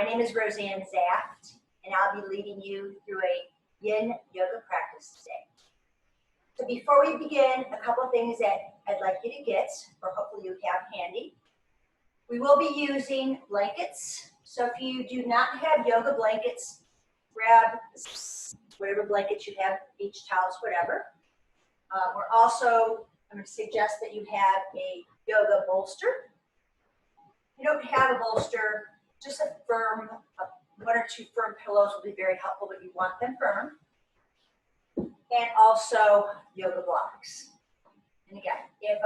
My name is Roseann Zaft, and I'll be leading you through a yin yoga practice today. So before we begin, a couple of things that I'd like you to get, or hopefully you have handy. We will be using blankets. So if you do not have yoga blankets, grab whatever blankets you have, beach towels, whatever. I'm going to suggest that you have a yoga bolster. If you don't have a bolster, just a firm, one or two firm pillows will be very helpful, but you want them firm. And also yoga blocks. And again, if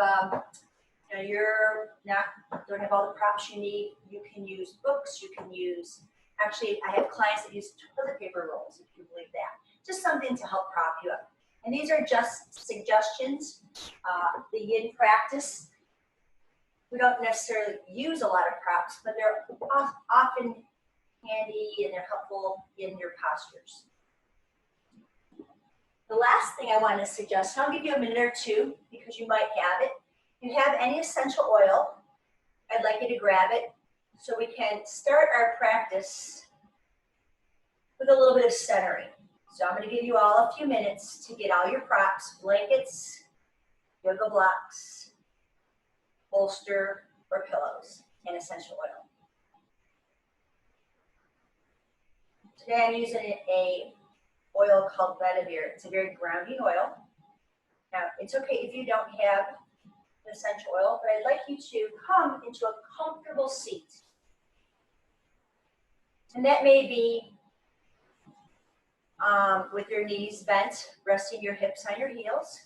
don't have all the props you need, you can use books, you can use, actually I have clients that use toilet paper rolls, if you believe that. Just something to help prop you up. And these are just suggestions. The yin practice, we don't necessarily use a lot of props, but they're often handy and they're helpful in your postures. The last thing I want to suggest, and I'll give you a minute or two because you might have it. If you have any essential oil, I'd like you to grab it so we can start our practice with a little bit of centering. So I'm going to give you all a few minutes to get all your props, blankets, yoga blocks, bolster, or pillows, and essential oil. Today I'm using a oil called vetiver. It's a very grounding oil. Now, it's okay if you don't have an essential oil, but I'd like you to come into a comfortable seat. And that may be with your knees bent, resting your hips on your heels.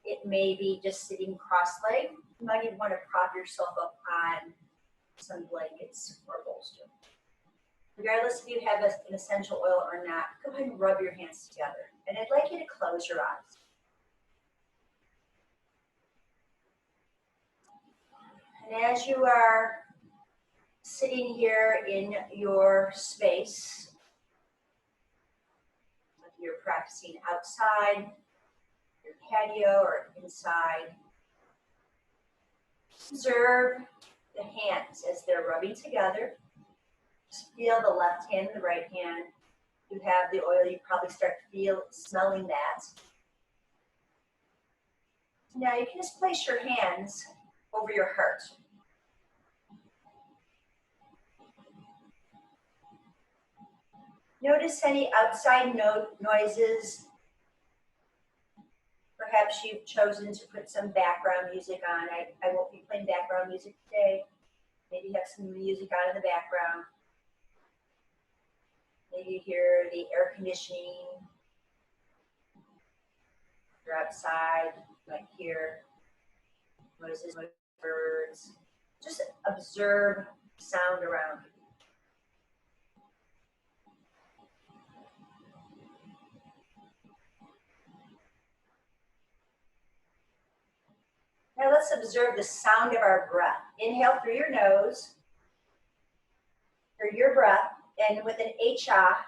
It may be just sitting cross-legged. You might even want to prop yourself up on some blankets or bolster. Regardless if you have an essential oil or not, go ahead and rub your hands together. And I'd like you to close your eyes. And as you are sitting here in your space, whether you're practicing outside, your patio, or inside, observe the hands as they're rubbing together. Just feel the left hand and the right hand. You have the oil, you probably start smelling that. Now you can just place your hands over your heart. Notice any outside noises. Perhaps you've chosen to put some background music on. I won't be playing background music today. Maybe have some music on in the background. Maybe you hear the air conditioning. You're outside, you might hear noises like birds. Just observe sound around you. Now let's observe the sound of our breath. Inhale through your nose, through your breath, and with an H-ah,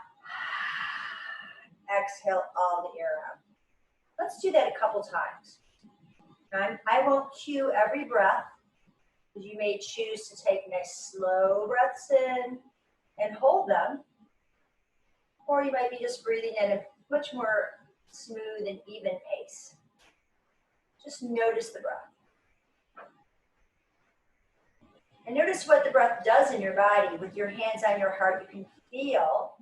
exhale all the air out. Let's do that a couple times. I won't cue every breath, because you may choose to take nice slow breaths in and hold them, or you might be just breathing at a much more smooth and even pace. Just notice the breath. And notice what the breath does in your body. With your hands on your heart, you can feel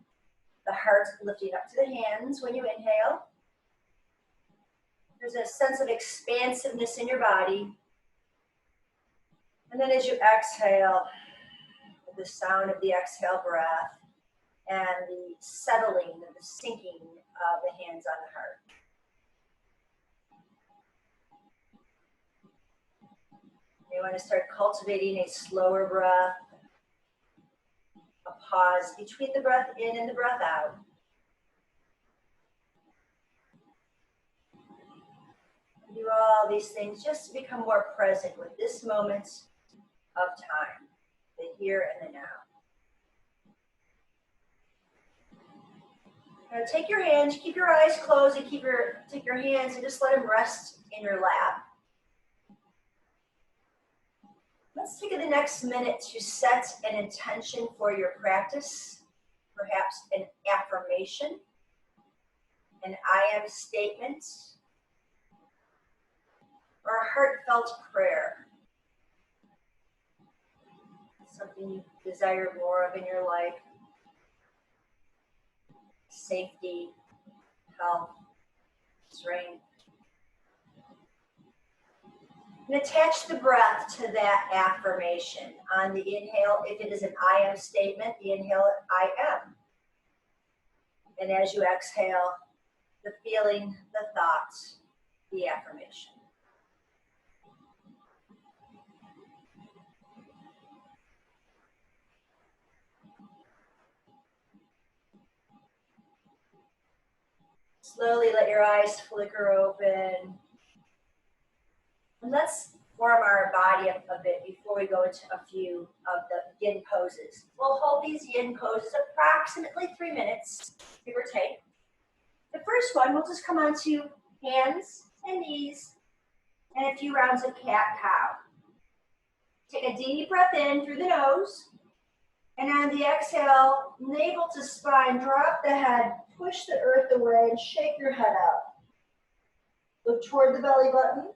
the heart lifting up to the hands when you inhale. There's a sense of expansiveness in your body. And then as you exhale, the sound of the exhale breath and the settling and the sinking of the hands on the heart. You want to start cultivating a slower breath, a pause between the breath in and the breath out. Do all these things just to become more present with this moment of time, the here and the now. Now take your hands, keep your eyes closed, and take your hands and just let them rest in your lap. Let's take the next minute to set an intention for your practice, perhaps an affirmation, an I am statement, or a heartfelt prayer. Something you desire more of in your life. Safety, health, strength. And attach the breath to that affirmation. On the inhale, if it is an I am statement, the inhale, I am. And as you exhale, the feeling, the thoughts, the affirmation. Slowly let your eyes flicker open. And let's warm our body up a bit before we go into a few of the yin poses. We'll hold these yin poses approximately 3 minutes, give or take. The first one, we'll just come onto hands and knees and a few rounds of cat-cow. Take a deep breath in through the nose. And on the exhale, navel to spine, drop the head, push the earth away, and shake your head out. Look toward the belly button.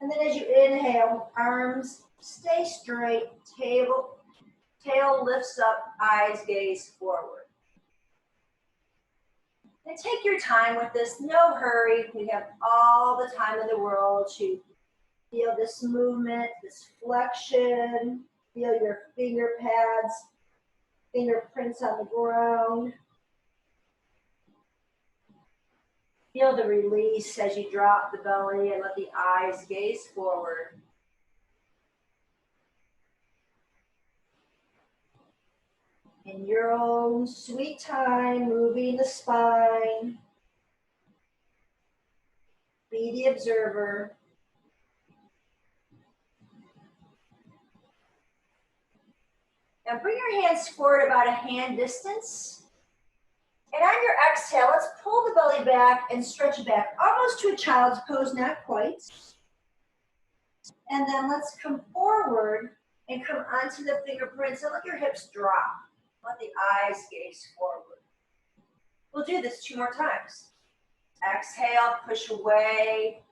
And then as you inhale, arms stay straight, tail lifts up, eyes gaze forward. And take your time with this, no hurry. We have all the time in the world to feel this movement, this flexion, feel your finger pads, fingerprints on the ground. Feel the release as you drop the belly and let the eyes gaze forward. In your own sweet time, moving the spine. Be the observer. Now bring your hands forward about a hand distance. And on your exhale, let's pull the belly back and stretch it back, almost to a child's pose, not quite. And then let's come forward and come onto the fingerprints and let your hips drop. Let the eyes gaze forward. We'll do this 2 more times. Exhale, push away,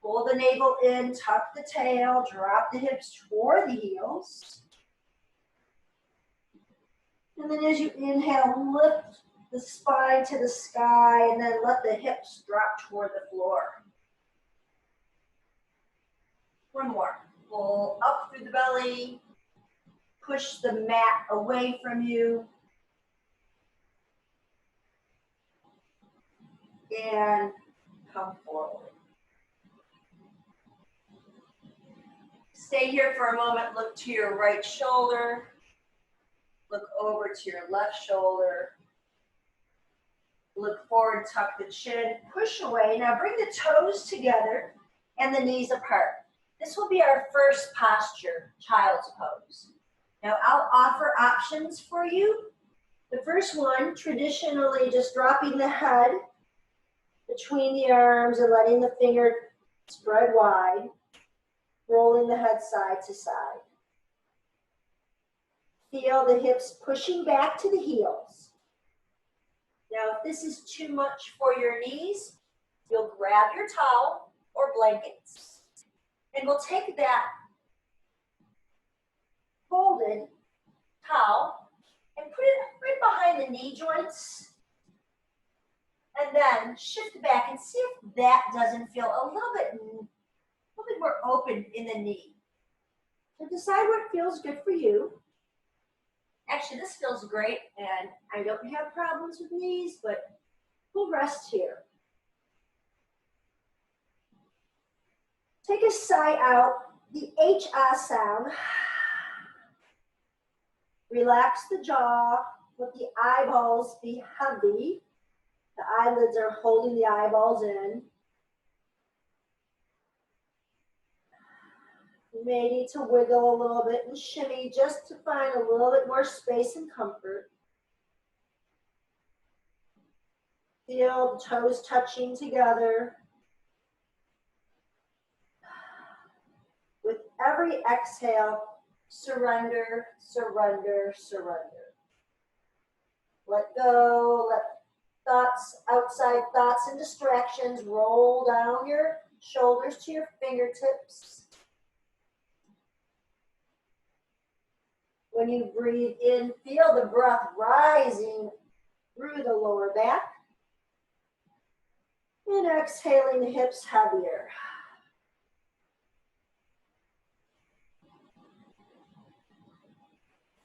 pull the navel in, tuck the tail, drop the hips toward the heels. And then as you inhale, lift the spine to the sky, and then let the hips drop toward the floor. 1 more. Pull up through the belly. Push the mat away from you. And come forward. Stay here for a moment. Look to your right shoulder. Look over to your left shoulder. Look forward, tuck the chin, push away. Now bring the toes together and the knees apart. This will be our first posture, child's pose. Now I'll offer options for you. The first one, traditionally just dropping the head between the arms and letting the finger spread wide, rolling the head side to side. Feel the hips pushing back to the heels. Now, if this is too much for your knees, you'll grab your towel or blankets. And we'll take that folded towel and put it right behind the knee joints. And then shift back and see if that doesn't feel a little bit more open in the knee. So decide what feels good for you. Actually, this feels great, and I don't have problems with knees, but we'll rest here. Take a sigh out, the H-ah sound. Relax the jaw, let the eyeballs be heavy. The eyelids are holding the eyeballs in. You may need to wiggle a little bit and shimmy just to find a little bit more space and comfort. Feel the toes touching together. every exhale, surrender, surrender, surrender. Let go, let thoughts, outside thoughts and distractions roll down your shoulders to your fingertips. When you breathe in, feel the breath rising through the lower back. And exhaling, the hips heavier.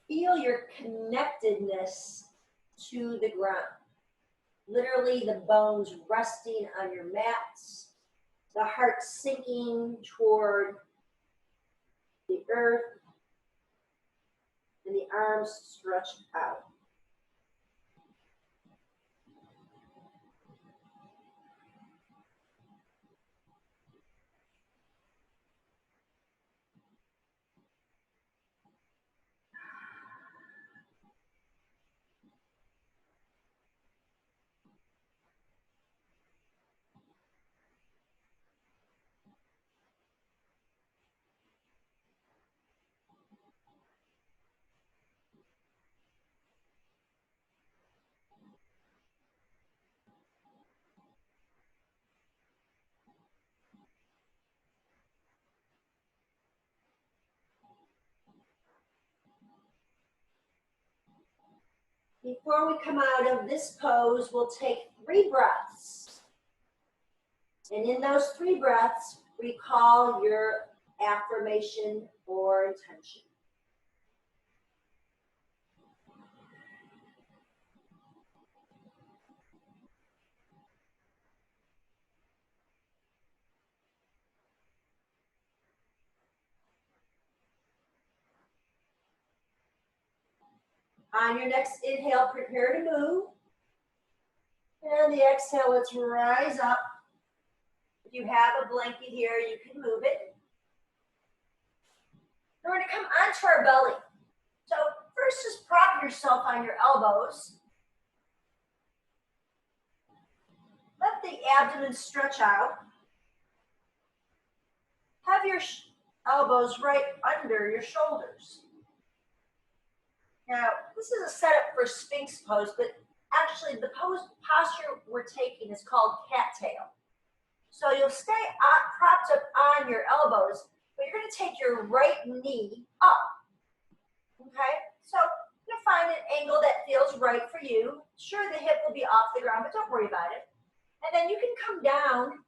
Feel your connectedness to the ground. Literally the bones resting on your mats, the heart sinking toward the earth, and the arms stretched out. Before we come out of this pose, we'll take 3 breaths. And in those 3 breaths, recall your affirmation or intention. On your next inhale, prepare to move. And the exhale, let's rise up. If you have a blanket here, you can move it. We're going to come onto our belly. So first, just prop yourself on your elbows. Let the abdomen stretch out. Have your elbows right under your shoulders. Now, this is a setup for Sphinx pose, but actually the posture we're taking is called cattail. So you'll stay propped up on your elbows, but you're going to take your right knee up. Okay? So you're going to find an angle that feels right for you. Sure, the hip will be off the ground, but don't worry about it. And then you can come down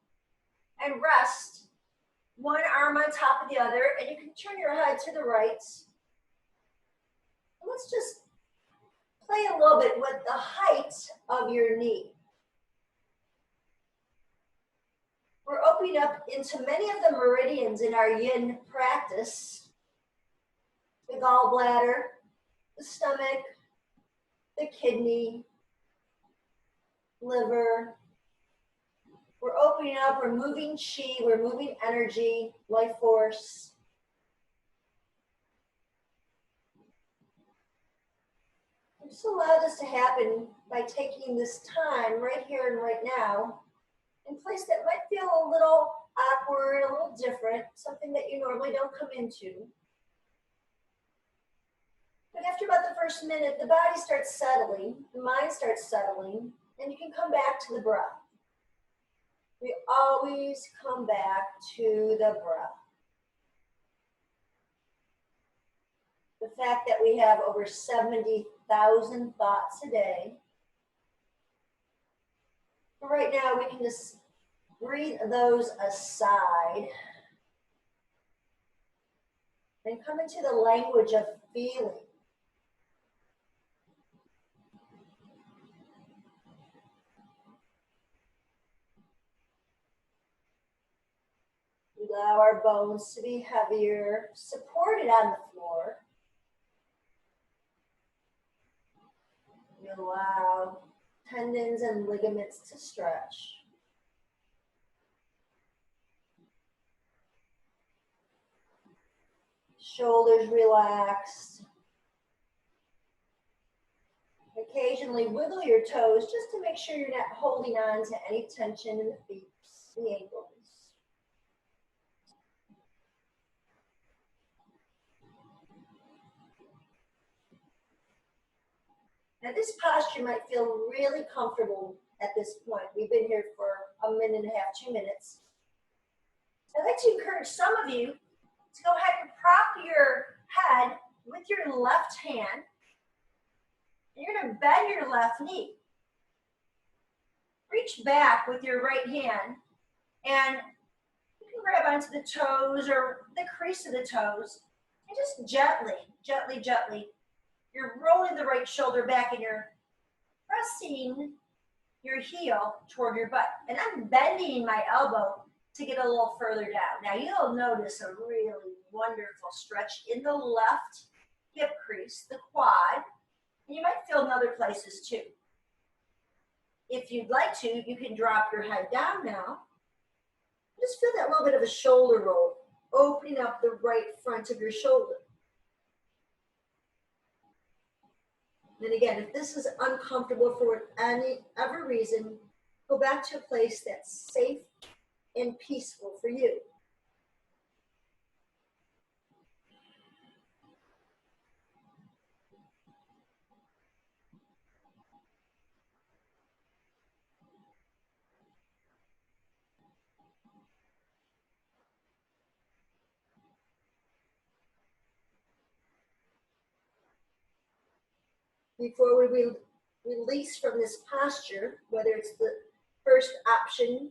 and rest one arm on top of the other, and you can turn your head to the right. Let's just play a little bit with the height of your knee. We're opening up into many of the meridians in our yin practice. The gallbladder, the stomach, the kidney, liver. We're opening up, we're moving chi, we're moving energy, life force. Just allow this to happen by taking this time right here and right now in a place that might feel a little awkward, a little different, something that you normally don't come into. But after about the first minute, the body starts settling, the mind starts settling, and you can come back to the breath. We always come back to the breath. The fact that we have over 70,000 thoughts a day. But right now, we can just breathe those aside and come into the language of feeling. Allow our bones to be heavier, supported on the floor. We allow tendons and ligaments to stretch. Shoulders relaxed. Occasionally wiggle your toes just to make sure you're not holding on to any tension in the feet, the ankles. Now this posture might feel really comfortable at this point. We've been here for a minute and a half, 2 minutes. I'd like to encourage some of you to go ahead and prop your head with your left hand. And you're going to bend your left knee. Reach back with your right hand, and you can grab onto the toes or the crease of the toes, and just gently, gently, gently, you're rolling the right shoulder back and you're pressing your heel toward your butt. And I'm bending my elbow to get a little further down. Now you'll notice a really wonderful stretch in the left hip crease, the quad, and you might feel in other places too. If you'd like to, you can drop your head down now. Just feel that little bit of a shoulder roll, opening up the right front of your shoulder. And again, if this is uncomfortable for any other reason, go back to a place that's safe and peaceful for you. Before we release from this posture, whether it's the first option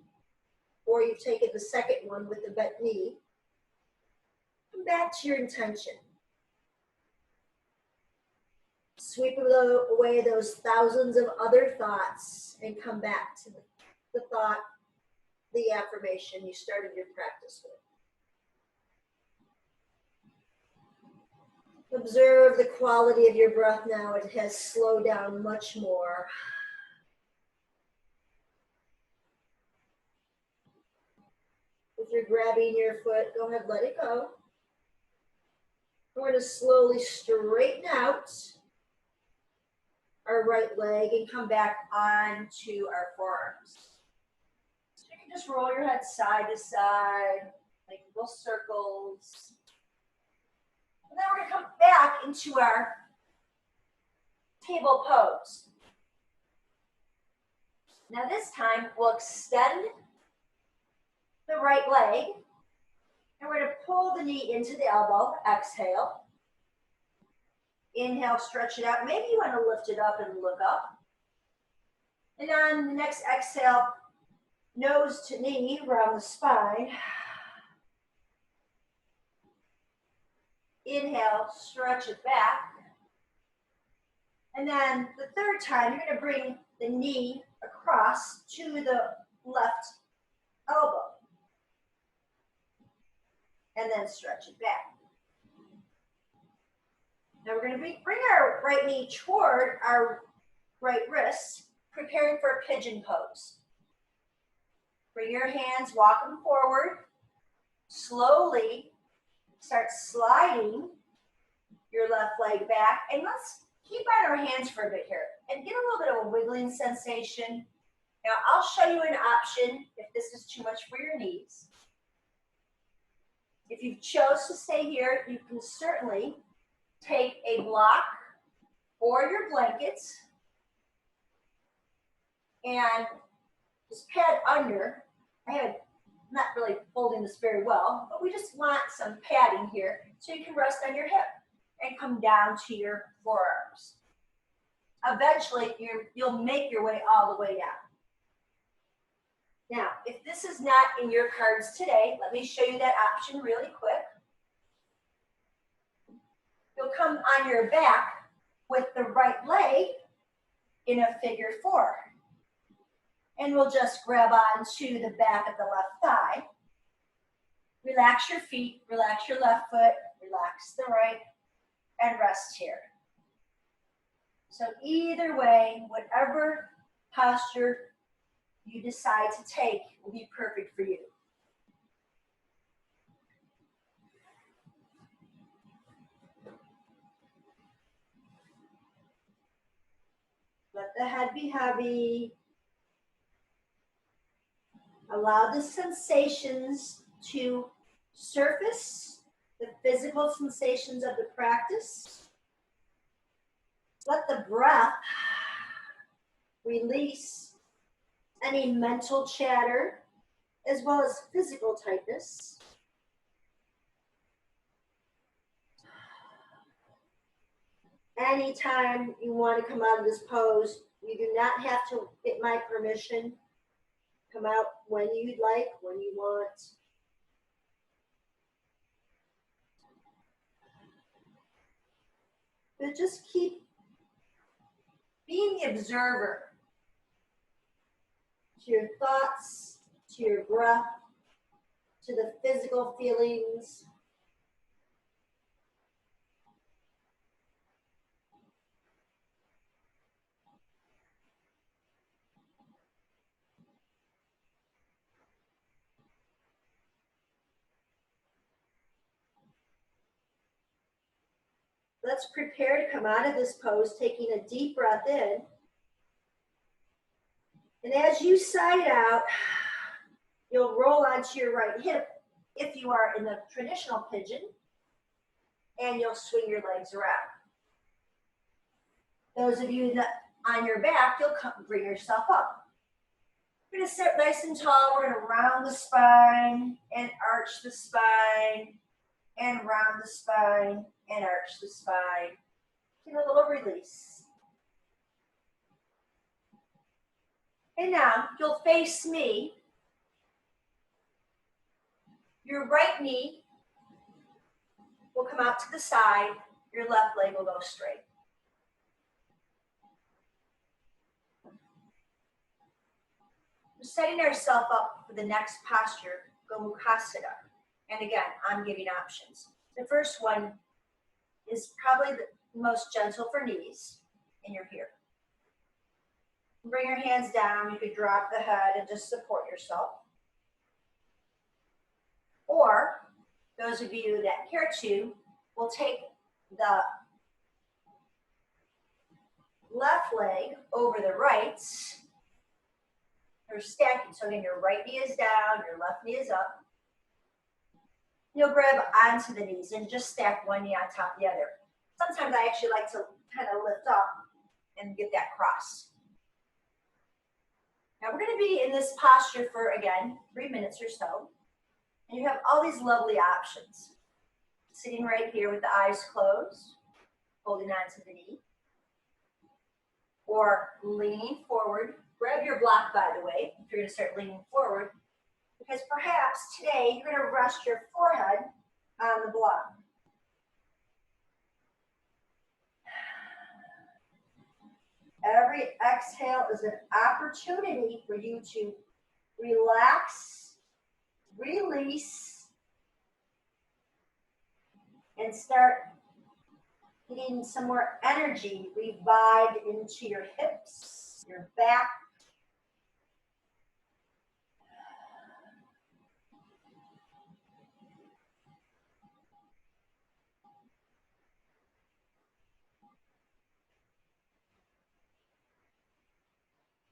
or you've taken the second one with the bent knee, come back to your intention. Sweep away those thousands of other thoughts and come back to the thought, the affirmation you started your practice with. Observe the quality of your breath now. It has slowed down much more. If you're grabbing your foot, go ahead, let it go. We're going to slowly straighten out our right leg and come back onto our forearms. So you can just roll your head side to side, make little circles. And then we're going to come back into our table pose. Now this time we'll extend the right leg, and we're going to pull the knee into the elbow. Exhale. Inhale, stretch it out. Maybe you want to lift it up and look up. And on the next exhale, nose to knee around the spine. Inhale, stretch it back. And then the third time, you're going to bring the knee across to the left elbow. And then stretch it back. Now we're going to bring our right knee toward our right wrist, preparing for a pigeon pose. Bring your hands, walk them forward. Slowly start sliding your left leg back. And let's keep on our hands for a bit here and get a little bit of a wiggling sensation. Now I'll show you an option if this is too much for your knees. If you chose to stay here, you can certainly take a block or your blankets and just pad under. I'm not really holding this very well, but we just want some padding here so you can rest on your hip and come down to your forearms. Eventually, you'll make your way all the way down. Now, if this is not in your cards today, let me show you that option really quick. You'll come on your back with the right leg in a figure 4. And we'll just grab onto the back of the left thigh. Relax your feet, relax your left foot, relax the right, and rest here. So either way, whatever posture you decide to take will be perfect for you. Let the head be heavy. Allow the sensations to surface, the physical sensations of the practice. Let the breath Release any mental chatter as well as physical tightness. Anytime you want to come out of this pose, you do not have to get my permission. Come out when you'd like, when you want. But just keep being the observer to your thoughts, to your breath, to the physical feelings. Let's prepare to come out of this pose, taking a deep breath in. And as you sigh out, you'll roll onto your right hip if you are in the traditional pigeon, and you'll swing your legs around. Those of you that on your back, you'll bring yourself up. We're going to sit nice and tall. We're going to round the spine and arch the spine and round the spine and arch the spine. Get a little release. And now you'll face me. Your right knee will come out to the side. Your left leg will go straight. We're setting ourselves up for the next posture, Gomukhasana. And again, I'm giving options. The first one is probably the most gentle for knees, and you're here. Bring your hands down. You could drop the head and just support yourself. Or, those of you that care to, will take the left leg over the right. You're stacking, so again, your right knee is down, your left knee is up. You'll grab onto the knees and just stack one knee on top of the other. Sometimes I actually like to kind of lift up and get that cross. Now we're going to be in this posture for, again, 3 minutes or so. And you have all these lovely options. Sitting right here with the eyes closed, holding on to the knee. Or leaning forward. Grab your block, by the way, if you're going to start leaning forward. Because perhaps today you're going to rest your forehead on the block. Every exhale is an opportunity for you to relax, release, and start getting some more energy revived into your hips, your back.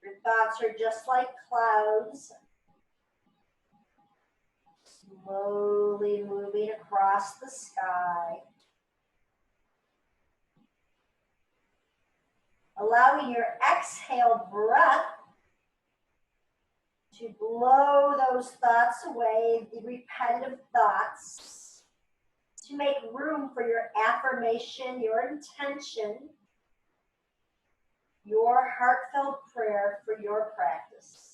Your thoughts are just like clouds, slowly moving across the sky. Allowing your exhale breath to blow those thoughts away, the repetitive thoughts, to make room for your affirmation, your intention, your heartfelt prayer for your practice.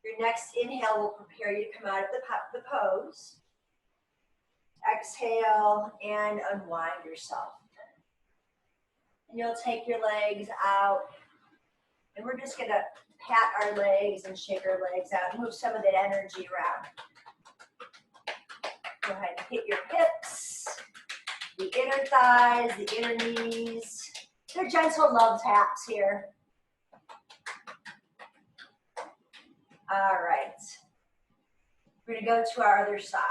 Your next inhale will prepare you to come out of the pose. Exhale and unwind yourself. And you'll take your legs out. And we're just going to pat our legs and shake our legs out. Move some of that energy around. Go ahead and hit your hips, the inner thighs, the inner knees. They're gentle love taps here. All right. We're going to go to our other side.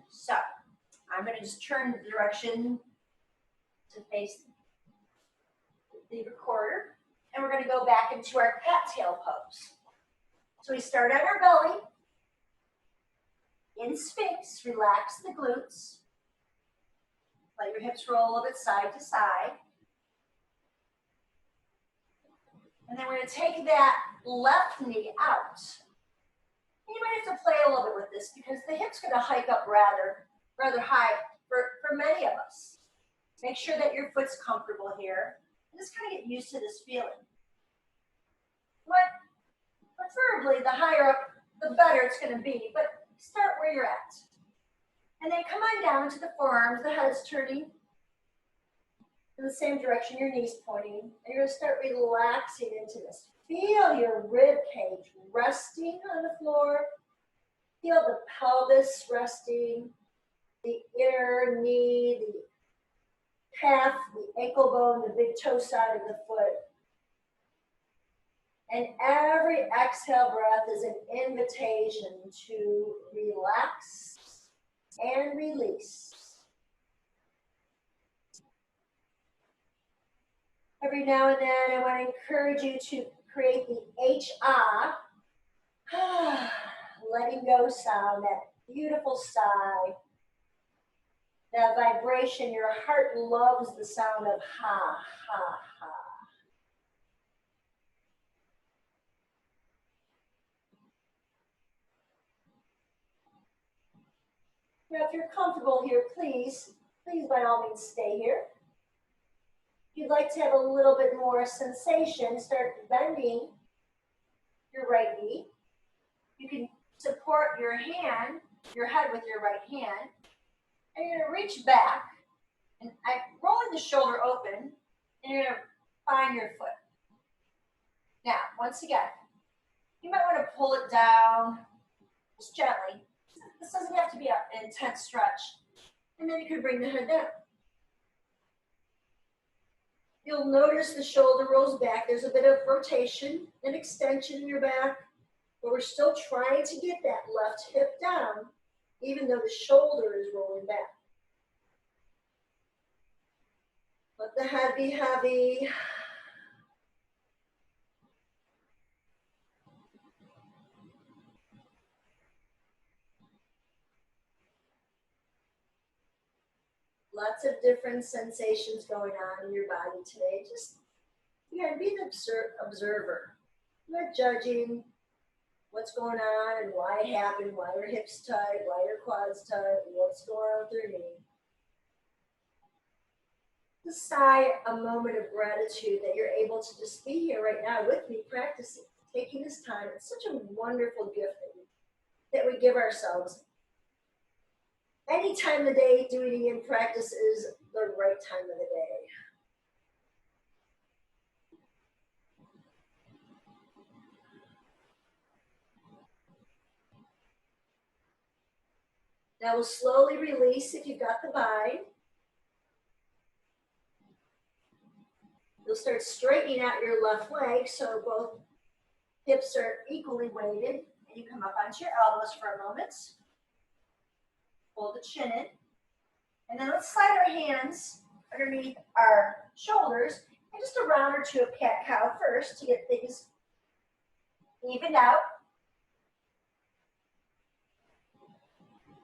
So I'm going to just turn the direction to face the recorder. And we're going to go back into our cattail pose. So we start on our belly. In Sphinx, relax the glutes. Let your hips roll a little bit side to side. And then we're going to take that left knee out. You might have to play a little bit with this because the hip's going to hike up rather high for many of us. Make sure that your foot's comfortable here. And just kind of get used to this feeling. Preferably, the higher up, the better it's going to be. But start where you're at. And then come on down to the forearms. The head is turning in the same direction, your knees pointing. And you're going to start relaxing into this. Feel your rib cage resting on the floor. Feel the pelvis resting, the inner knee, the calf, the ankle bone, the big toe side of the foot. And every exhale breath is an invitation to relax and release. Every now and then, I want to encourage you to create the H-ah, letting go sound, that beautiful sigh, that vibration. Your heart loves the sound of ha, ha, ha. Now, if you're comfortable here, please by all means stay here. If you'd like to have a little bit more sensation, start bending your right knee. You can support your head with your right hand. And you're going to reach back, and I'm rolling the shoulder open, and you're going to find your foot. Now, once again, you might want to pull it down just gently. This doesn't have to be an intense stretch. And then you can bring the head down. You'll notice the shoulder rolls back. There's a bit of rotation and extension in your back, but we're still trying to get that left hip down, even though the shoulder is rolling back. Let the head be heavy. Lots of different sensations going on in your body today. Just, again, be an observer. Not judging what's going on and why it happened, why your hips tight, why your quads tight, what's going on with your knee. Just sigh a moment of gratitude that you're able to just be here right now with me practicing, taking this time. It's such a wonderful gift that we give ourselves. Any time of the day doing in practice is the right time of the day. Now we'll slowly release if you've got the bind. You'll start straightening out your left leg so both hips are equally weighted. And you come up onto your elbows for a moment. Hold the chin in. And then let's slide our hands underneath our shoulders and just a round or two of cat-cow first to get things evened out.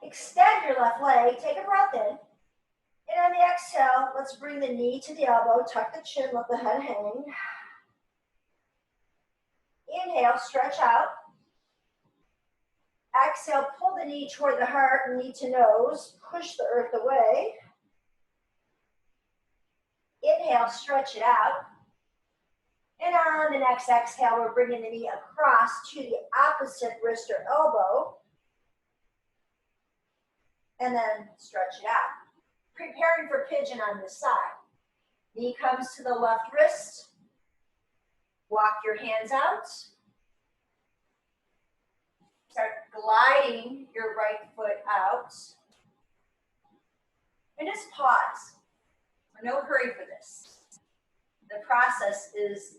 Extend your left leg, take a breath in. And on the exhale, let's bring the knee to the elbow, tuck the chin, let the head hang. Inhale, stretch out. Exhale, pull the knee toward the heart, knee to nose, push the earth away. Inhale, stretch it out. And on the next exhale, we're bringing the knee across to the opposite wrist or elbow. And then stretch it out. Preparing for pigeon on this side. Knee comes to the left wrist. Walk your hands out. Start gliding your right foot out. And just pause. No hurry for this. The process is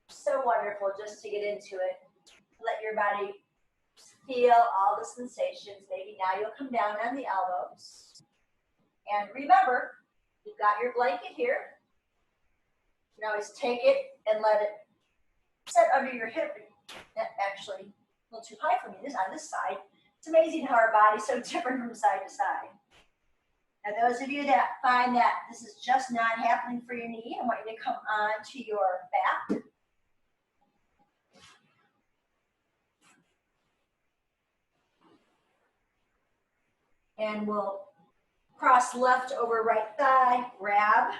so wonderful just to get into it. Let your body feel all the sensations. Maybe now you'll come down on the elbows. And remember, you've got your blanket here. You can always take it and let it set under your hip. Actually, a little too high for me on this side. It's amazing how our body's so different from side to side. Now, those of you that find that this is just not happening for your knee, I want you to come on to your back. And we'll cross left over right thigh, grab.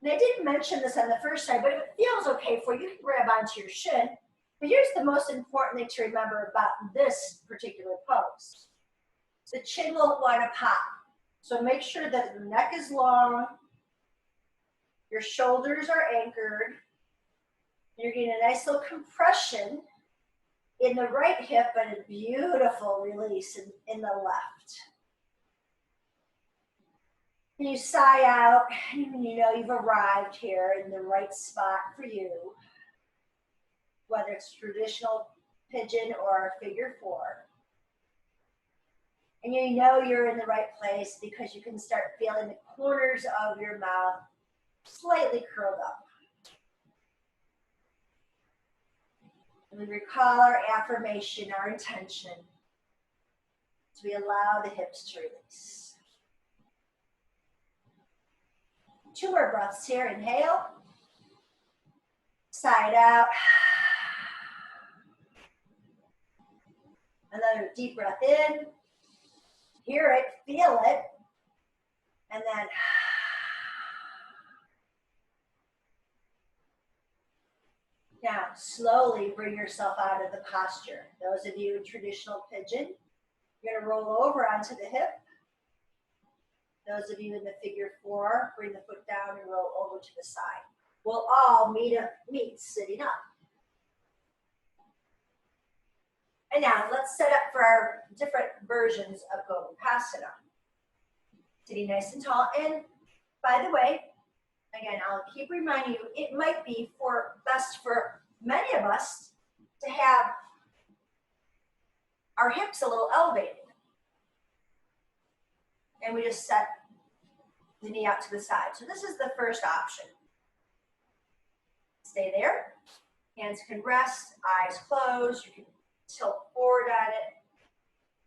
And I didn't mention this on the first side, but if it feels okay for you, you can grab onto your shin. But here's the most important thing to remember about this particular pose. The chin won't want to pop. So make sure that the neck is long, your shoulders are anchored. You're getting a nice little compression in the right hip and a beautiful release in the left. And you sigh out, and you know you've arrived here in the right spot for you, whether it's traditional pigeon or figure four. And you know you're in the right place because you can start feeling the corners of your mouth slightly curled up. And we recall our affirmation, our intention, as we allow the hips to release. 2 more breaths here. Inhale. Side out. Another deep breath in. Hear it, feel it. And then now slowly bring yourself out of the posture. Those of you in traditional pigeon, you're going to roll over onto the hip. Those of you in the figure four, bring the foot down and roll over to the side. We'll all meet sitting up. And now let's set up for our different versions of Gomukhasana. Sitting nice and tall. And by the way, again, I'll keep reminding you, it might be best for many of us to have our hips a little elevated. And we just set the knee out to the side. So this is the first option. Stay there. Hands can rest, eyes closed. You can tilt forward on it.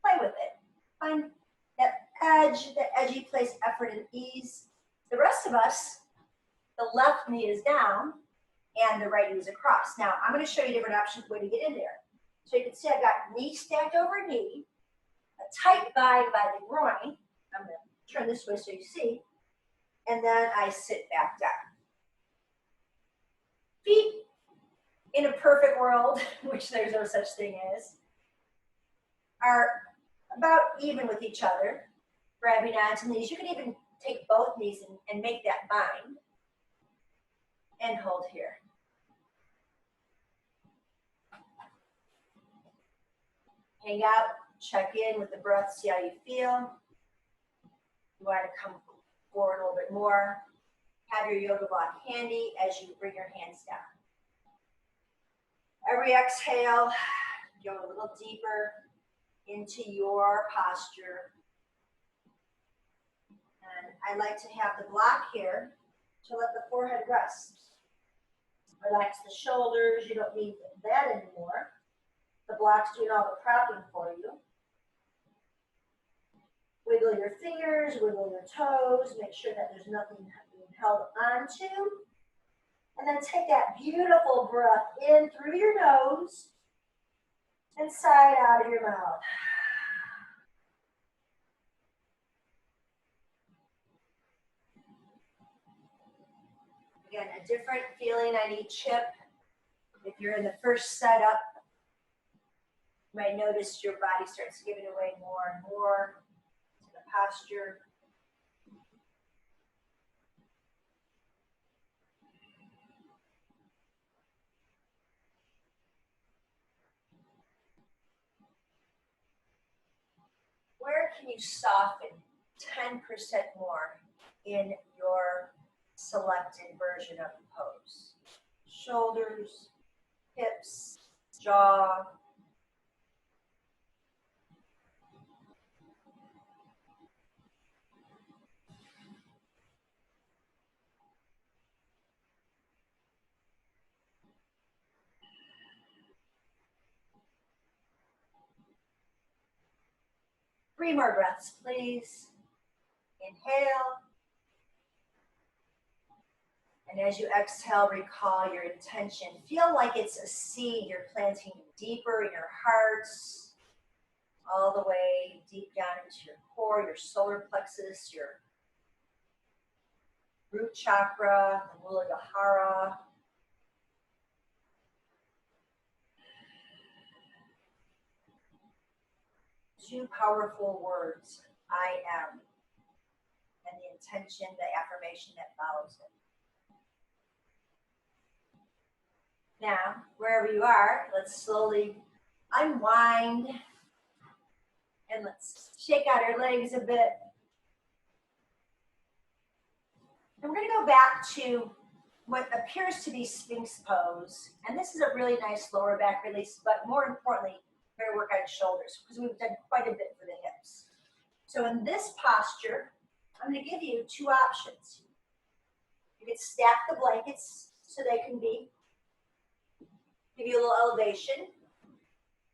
Play with it. Find that edge, that edgy place, effort and ease. The rest of us, the left knee is down and the right knee is across. Now, I'm going to show you different options way to get in there. So you can see I've got knee stacked over knee, a tight bind by the groin. I'm going to turn this way so you see. And then I sit back down. Feet, in a perfect world, which there's no such thing as, are about even with each other, grabbing onto knees. You can even take both knees and make that bind. And hold here. Hang out, check in with the breath, see how you feel. You want to come forward a little bit more. Have your yoga block handy as you bring your hands down. Every exhale, go a little deeper into your posture. And I like to have the block here to let the forehead rest. Relax the shoulders, you don't need that anymore. The block's doing all the propping for you. Wiggle your fingers, wiggle your toes, make sure that there's nothing being held onto. And then take that beautiful breath in through your nose and sigh out of your mouth. Again, a different feeling on each hip. If you're in the first setup, you might notice your body starts giving away more and more to the posture. Where can you soften 10% more in your selected version of the pose? Shoulders, hips, jaw. 3 more breaths, please. Inhale. And as you exhale, recall your intention. Feel like it's a seed you're planting deeper in your heart, all the way deep down into your core, your solar plexus, your root chakra, the Muladhara. Two powerful words, I am, and the intention, the affirmation that follows it. Now, wherever you are, let's slowly unwind and let's shake out our legs a bit. And we're going to go back to what appears to be Sphinx pose. And this is a really nice lower back release, but more importantly, we're going to work on shoulders because we've done quite a bit for the hips. So in this posture, I'm going to give you 2 options. You can stack the blankets so they can be, give you a little elevation.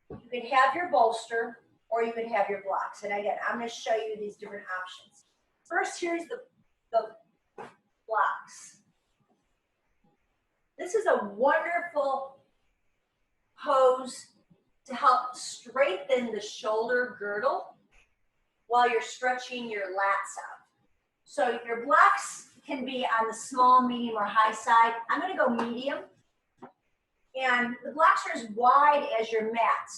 You can have your bolster or you can have your blocks. And again, I'm going to show you these different options. First, here's the blocks. This is a wonderful pose to help strengthen the shoulder girdle while you're stretching your lats out. So your blocks can be on the small, medium, or high side. I'm going to go medium. And the blocks are as wide as your mat.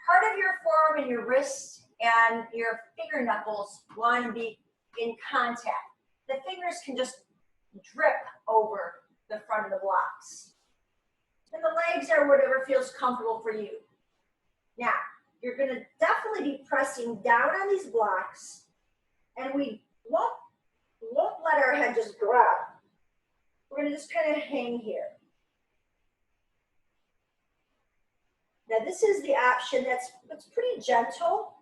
Part of your forearm and your wrist and your finger knuckles want to be in contact. The fingers can just drip over the front of the blocks. And the legs are whatever feels comfortable for you. Now, you're going to definitely be pressing down on these blocks, and we won't let our head just drop. We're going to just kind of hang here. Now, this is the option that's pretty gentle.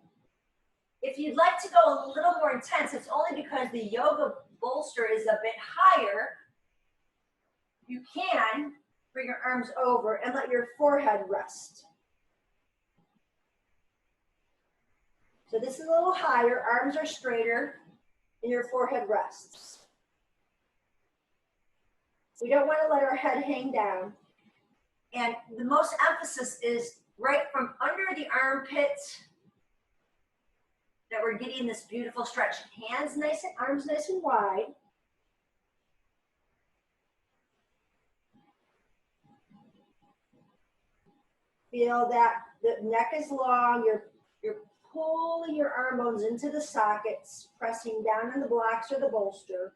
If you'd like to go a little more intense, it's only because the yoga bolster is a bit higher. You can bring your arms over and let your forehead rest. So this is a little higher, arms are straighter, and your forehead rests. We don't want to let our head hang down. And the most emphasis is right from under the armpit that we're getting this beautiful stretch. Hands nice and arms nice and wide. Feel that the neck is long, you're pulling your arm bones into the sockets, pressing down on the blocks or the bolster.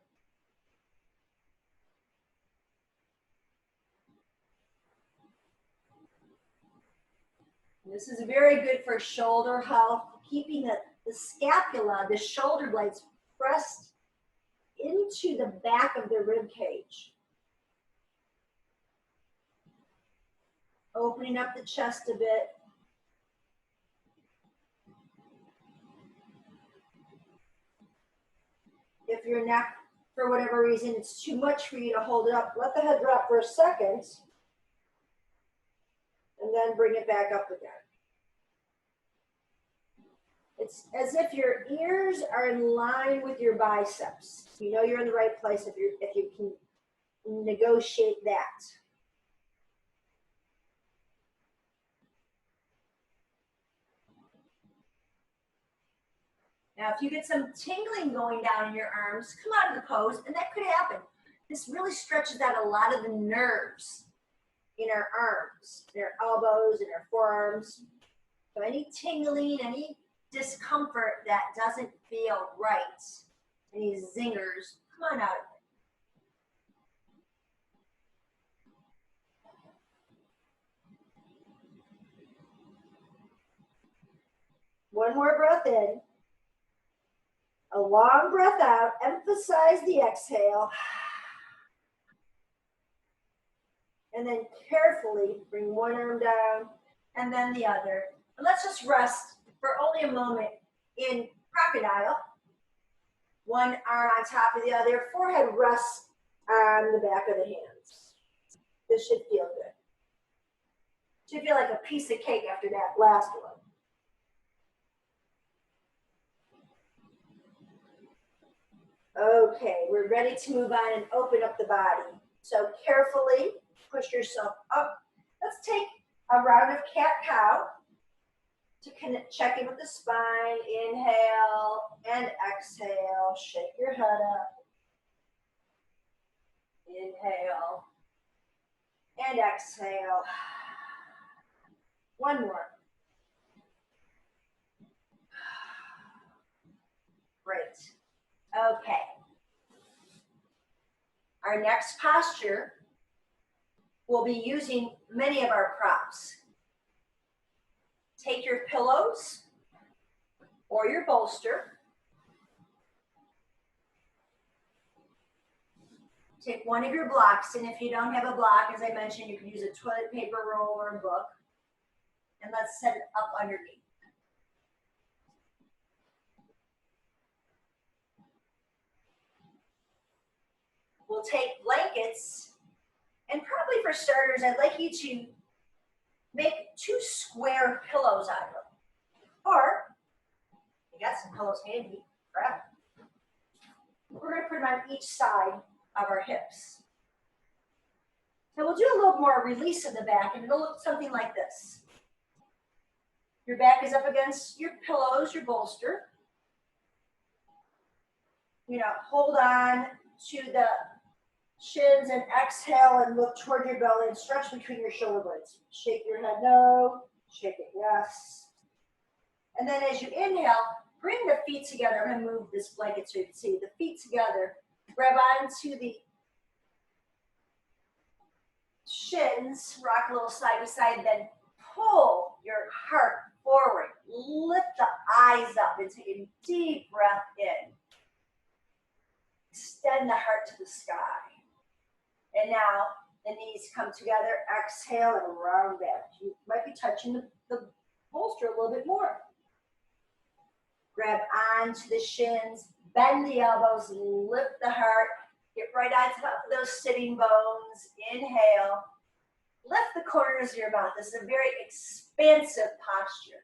This is very good for shoulder health, keeping the scapula, the shoulder blades pressed into the back of the rib cage. Opening up the chest a bit. If your neck, for whatever reason, it's too much for you to hold it up, let the head drop for a second, and then bring it back up again. It's as if your ears are in line with your biceps. You know you're in the right place if you can negotiate that. Now, if you get some tingling going down in your arms, come out of the pose, and that could happen. This really stretches out a lot of the nerves in our arms, in our elbows, in our forearms. So any tingling, any discomfort that doesn't feel right, any zingers, come on out of it. One more breath in. A long breath out. Emphasize the exhale. And then carefully bring one arm down and then the other. And let's just rest for only a moment in crocodile. One arm on top of the other. Forehead rests on the back of the hands. This should feel good. Should feel like a piece of cake after that last one. Okay, we're ready to move on and open up the body. So carefully push yourself up. Let's take a round of cat-cow to check in with the spine. Inhale and exhale. Shake your head up. Inhale and exhale. One more. Great. Okay. Our next posture, we'll be using many of our props. Take your pillows or your bolster. Take one of your blocks, and if you don't have a block, as I mentioned, you can use a toilet paper roll or a book. And let's set it up underneath. We'll take blankets, and probably for starters, I'd like you to make 2 square pillows out of them. Or, you got some pillows handy, grab them. We're going to put them on each side of our hips. Now we'll do a little more release in the back, and it'll look something like this. Your back is up against your pillows, your bolster. Hold on to the shins and exhale and look toward your belly and stretch between your shoulder blades. Shake your head no, shake it yes. And then as you inhale, bring the feet together. I'm going to move this blanket so you can see the feet together. Grab onto the shins, rock a little side to side, then pull your heart forward. Lift the eyes up and take a deep breath in. Extend the heart to the sky. And now the knees come together, exhale and round back. You might be touching the bolster a little bit more. Grab onto the shins, bend the elbows, lift the heart, get right on top of those sitting bones. Inhale, lift the corners of your mouth. This is a very expansive posture.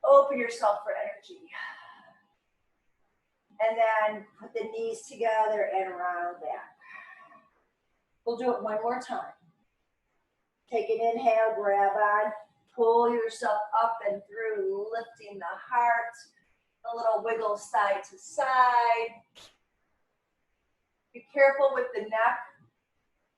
Open yourself for energy. And then put the knees together and round back. We'll do it one more time. Take an inhale, grab on, pull yourself up and through, lifting the heart. A little wiggle side to side. Be careful with the neck.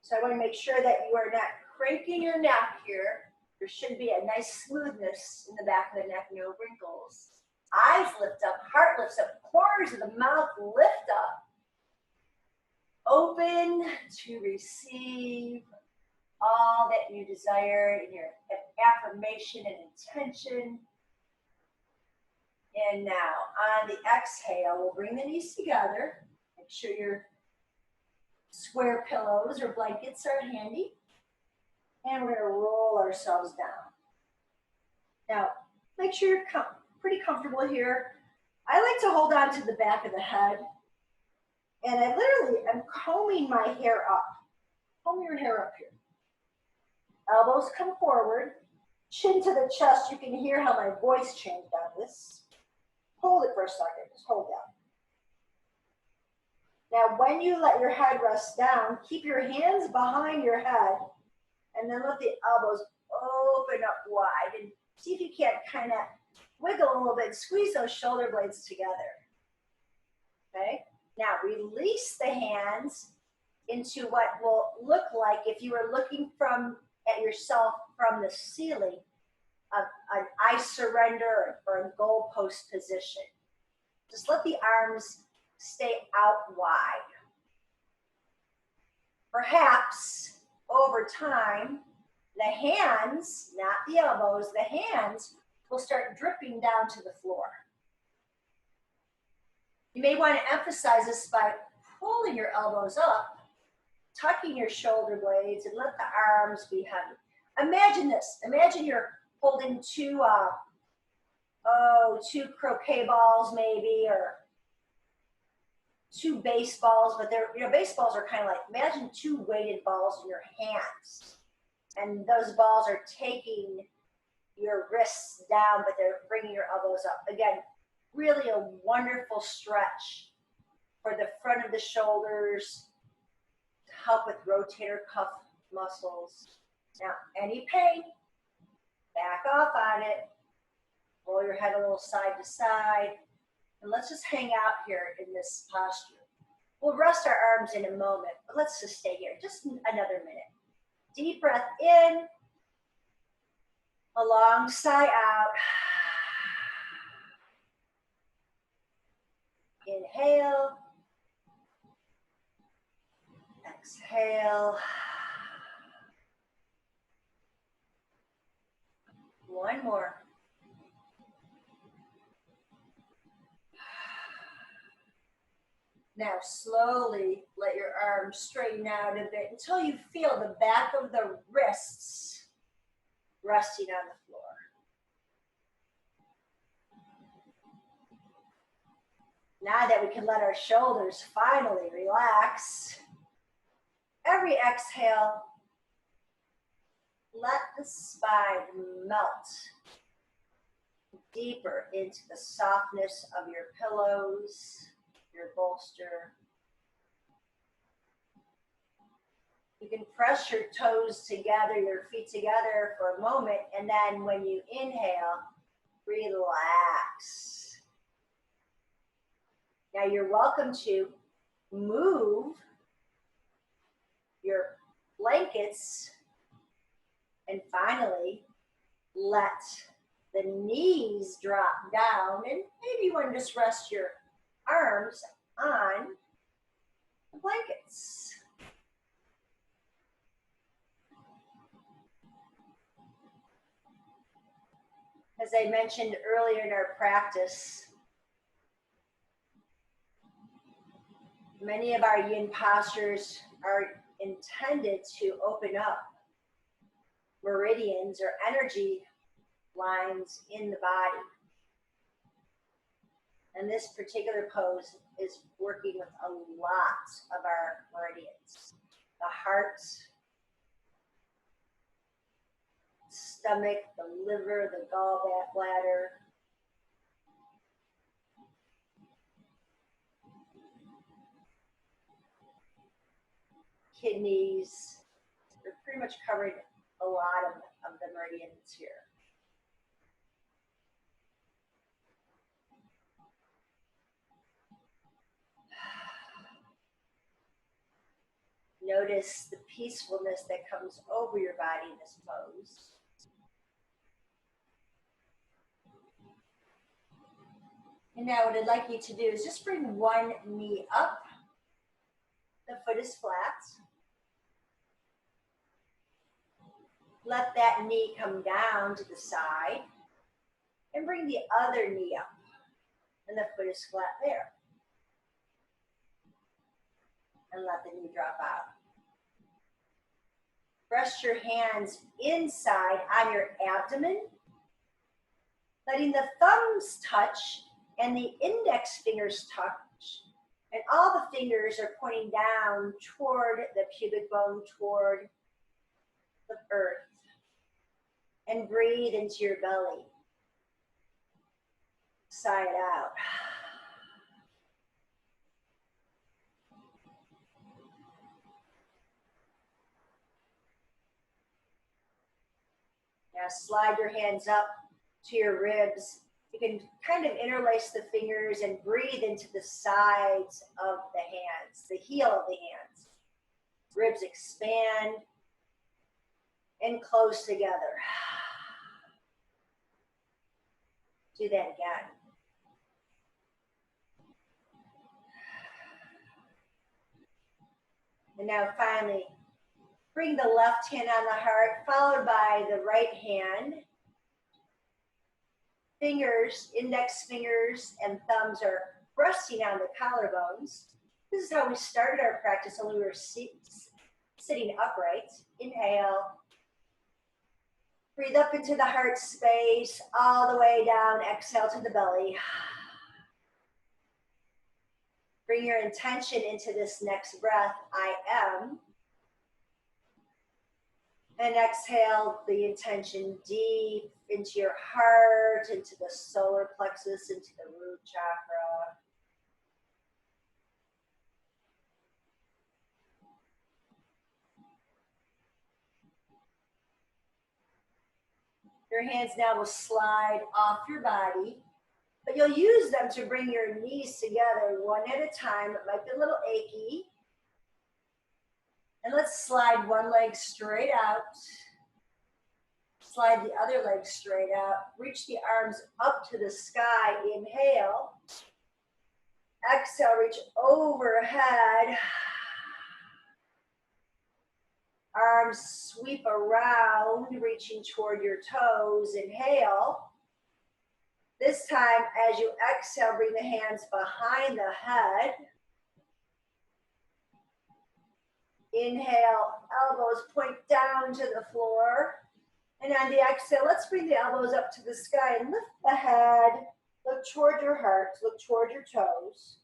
So I want to make sure that you are not cranking your neck here. There should be a nice smoothness in the back of the neck, no wrinkles. Eyes lift up, heart lifts up, corners of the mouth lift up. Open to receive all that you desire in your affirmation and intention. And now, on the exhale, we'll bring the knees together. Make sure your square pillows or blankets are handy. And we're going to roll ourselves down. Now, make sure you're pretty comfortable here. I like to hold on to the back of the head. And I literally am combing my hair up. Comb your hair up here. Elbows come forward. Chin to the chest. You can hear how my voice changed on this. Hold it for a second. Just hold down. Now, when you let your head rest down, keep your hands behind your head. And then let the elbows open up wide. And see if you can't kind of wiggle a little bit. Squeeze those shoulder blades together. Okay? Now, release the hands into what will look like if you were looking at yourself from the ceiling, an I surrender or a goalpost position. Just let the arms stay out wide. Perhaps over time, the hands, not the elbows, the hands will start dripping down to the floor. You may want to emphasize this by pulling your elbows up, tucking your shoulder blades and let the arms be heavy. Imagine this. Imagine you're holding two croquet balls maybe, or two baseballs, but they're, baseballs are kind of like, imagine two weighted balls in your hands. And those balls are taking your wrists down, but they're bringing your elbows up. Again, really a wonderful stretch for the front of the shoulders to help with rotator cuff muscles. Now, any pain, back off on it. Roll your head a little side to side. And let's just hang out here in this posture. We'll rest our arms in a moment, but let's just stay here just another minute. Deep breath in, a long sigh out. Inhale, exhale. One more. Now slowly let your arms straighten out a bit until you feel the back of the wrists resting on the floor. Now that we can let our shoulders finally relax, every exhale, let the spine melt deeper into the softness of your pillows, your bolster. You can press your toes together, your feet together for a moment, and then when you inhale, relax. Now you're welcome to move your blankets, and finally let the knees drop down, and maybe you want to just rest your arms on the blankets. As I mentioned earlier in our practice, many of our yin postures are intended to open up meridians or energy lines in the body. And this particular pose is working with a lot of our meridians. The heart, stomach, the liver, the gallbladder, kidneys. We're pretty much covered a lot of the meridians here. Notice the peacefulness that comes over your body in this pose. And now what I'd like you to do is just bring one knee up. The foot is flat. Let that knee come down to the side. And bring the other knee up. And the foot is flat there. And let the knee drop out. Rest your hands inside on your abdomen, letting the thumbs touch and the index fingers touch. And all the fingers are pointing down toward the pubic bone, toward the earth. And breathe into your belly. Sigh it out. Now slide your hands up to your ribs. You can kind of interlace the fingers and breathe into the sides of the hands, the heel of the hands. Ribs expand and close together. Do that again. And now finally, bring the left hand on the heart, followed by the right hand. Fingers, index fingers, and thumbs are resting on the collarbones. This is how we started our practice when we were sitting upright. Inhale. Breathe up into the heart space, all the way down. Exhale to the belly. Bring your intention into this next breath. I am. And exhale the intention deep into your heart, into the solar plexus, into the root chakra. Your hands now will slide off your body, but you'll use them to bring your knees together one at a time. It might be a little achy. And let's slide one leg straight out. Slide the other leg straight out. Reach the arms up to the sky. Inhale. Exhale, reach overhead. Arms sweep around, reaching toward your toes. Inhale. This time, as you exhale, bring the hands behind the head. Inhale, elbows point down to the floor. And on the exhale, let's bring the elbows up to the sky and lift the head. Look toward your heart, look toward your toes.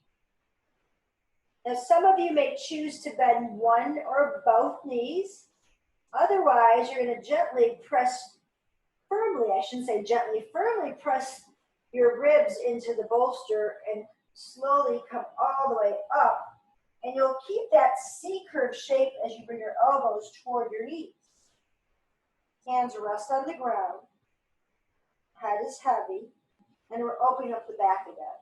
Now, some of you may choose to bend one or both knees. Otherwise, you're going to gently press firmly, I shouldn't say gently, firmly press your ribs into the bolster and slowly come all the way up. And you'll keep that C-curve shape as you bring your elbows toward your knees. Hands rest on the ground. Head is heavy. And we're opening up the back again.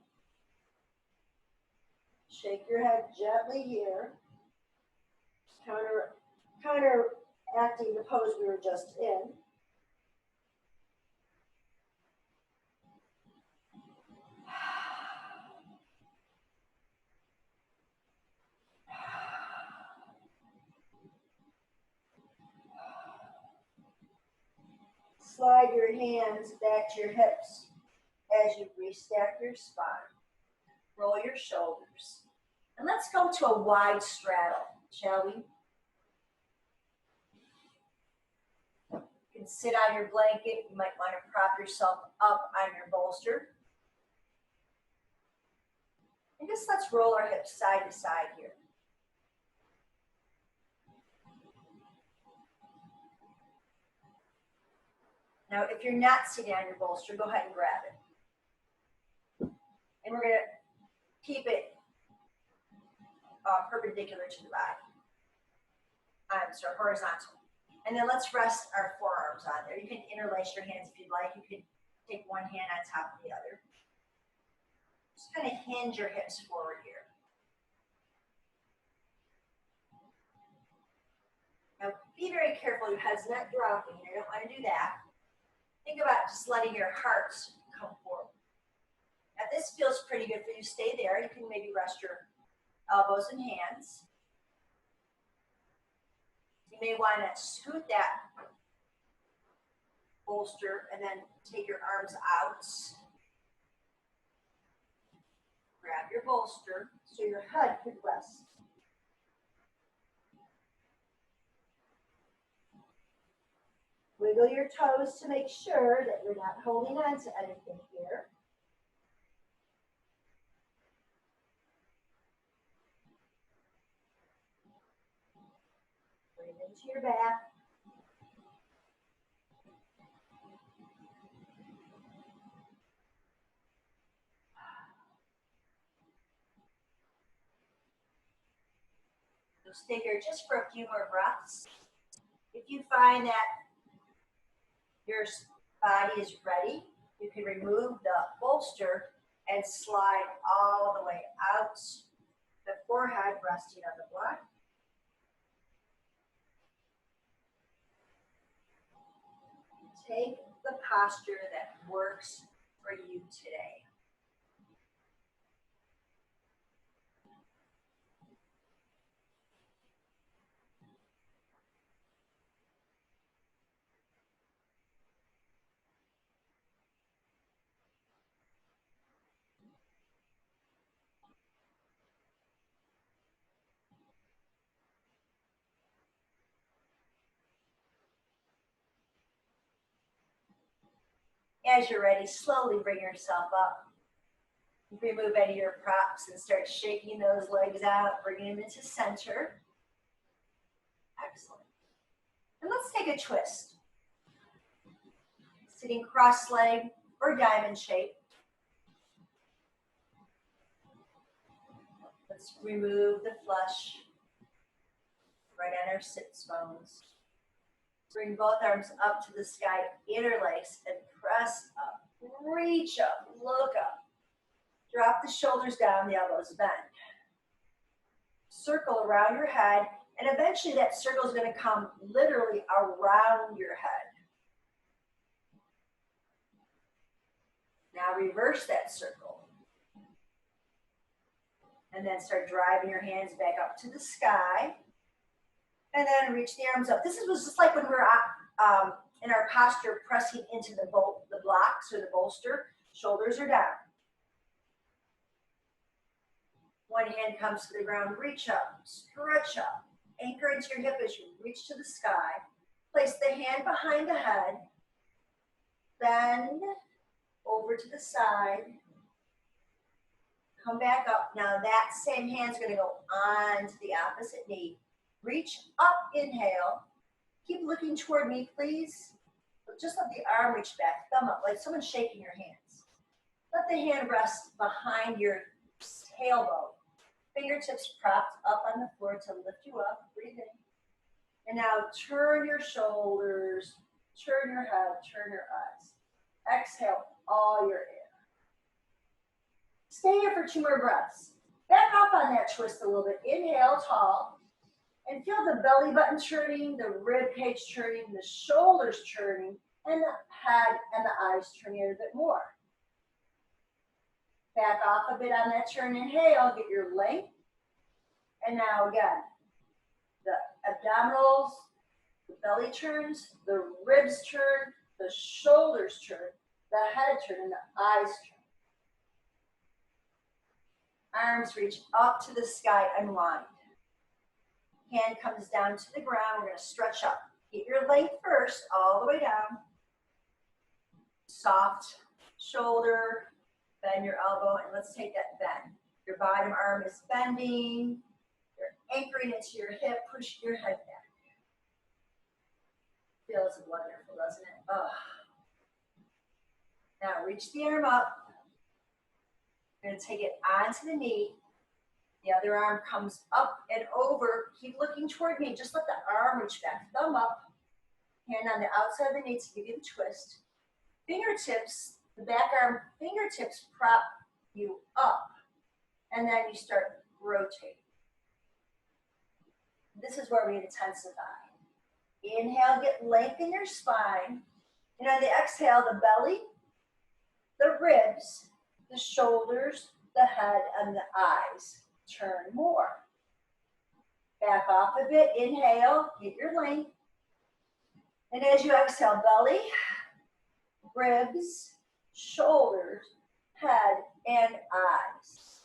Shake your head gently here. Counteracting the pose we were just in. Slide your hands back to your hips as you restack your spine. Roll your shoulders. And let's go to a wide straddle, shall we? You can sit on your blanket. You might want to prop yourself up on your bolster. And just let's roll our hips side to side here. Now, if you're not sitting on your bolster, go ahead and grab it. And we're going to keep it perpendicular to the body. Horizontal. And then let's rest our forearms on there. You can interlace your hands if you'd like. You can take one hand on top of the other. Just kind of hinge your hips forward here. Now, be very careful. Your head's not dropping. I don't want to do that. Think about just letting your heart come forward. Now, this feels pretty good for you. Stay there. You can maybe rest your elbows and hands. You may want to scoot that bolster and then take your arms out. Grab your bolster so your head could rest. Wiggle your toes to make sure that you're not holding on to anything here. Breathe into your back. You'll stay here just for a few more breaths. If you find that your body is ready, you can remove the bolster and slide all the way out, the forehead resting on the block. Take the posture that works for you today. As you're ready, slowly bring yourself up. Remove any of your props and start shaking those legs out, bringing them into center. Excellent. And let's take a twist. Sitting cross-legged or diamond shape. Let's remove the flush right on our sits bones. Bring both arms up to the sky, interlace, and press up. Reach up, look up. Drop the shoulders down, the elbows bend. Circle around your head, and eventually that circle is going to come literally around your head. Now reverse that circle. And then start driving your hands back up to the sky. And then reach the arms up. This was just like when we were in our posture, pressing into the blocks or the bolster. Shoulders are down. One hand comes to the ground, reach up, stretch up, anchor into your hip as you reach to the sky. Place the hand behind the head, bend over to the side, come back up. Now that same hand's gonna go on to the opposite knee. Reach up, inhale. Keep looking toward me, please. Just let the arm reach back, thumb up, like someone's shaking your hands. Let the hand rest behind your tailbone. Fingertips propped up on the floor to lift you up. Breathe in. And now turn your shoulders, turn your head, turn your eyes. Exhale all your air. Stay here for 2 more breaths. Back up on that twist a little bit. Inhale, tall. And feel the belly button turning, the rib cage turning, the shoulders turning, and the head and the eyes turning a bit more. Back off a bit on that turn. Inhale, get your length. And now again, the abdominals, the belly turns, the ribs turn, the shoulders turn, the head turn, and the eyes turn. Arms reach up to the sky, unwind. Hand comes down to the ground. We're going to stretch up. Get your length first, all the way down. Soft shoulder, bend your elbow, and let's take that bend. Your bottom arm is bending. You're anchoring into your hip. Push your head back. Feels wonderful, doesn't it? Oh. Now reach the arm up. You're going to take it onto the knee. The other arm comes up and over. Keep looking toward me. Just let the arm reach back. Thumb up. Hand on the outside of the knee to give you the twist. Fingertips, the back arm, fingertips prop you up. And then you start rotating. This is where we intensify. Inhale, get length in your spine. And on the exhale, the belly, the ribs, the shoulders, the head, and the eyes turn more. Back off a bit. Inhale, get your length. And as you exhale, belly, ribs, shoulders, head, and eyes.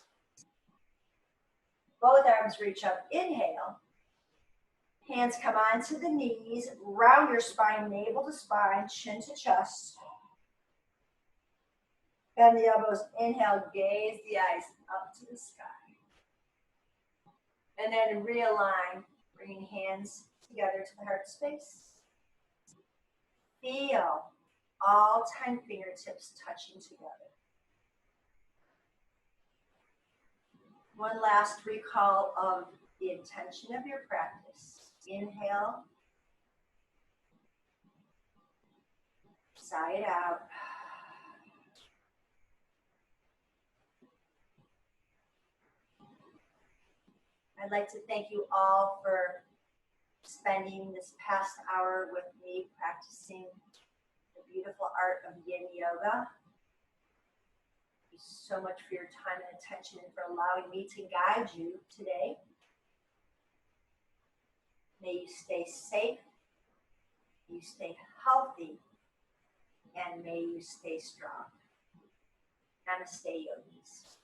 Both arms reach up. Inhale. Hands come onto the knees. Round your spine, navel to spine, chin to chest. Bend the elbows. Inhale, gaze the eyes up to the sky. And then realign, bringing hands together to the heart space. Feel all 10 fingertips touching together. One last recall of the intention of your practice. Inhale. Sigh it out. I'd like to thank you all for spending this past hour with me practicing the beautiful art of yin yoga. Thank you so much for your time and attention and for allowing me to guide you today. May you stay safe, may you stay healthy, and may you stay strong. Namaste, yogis.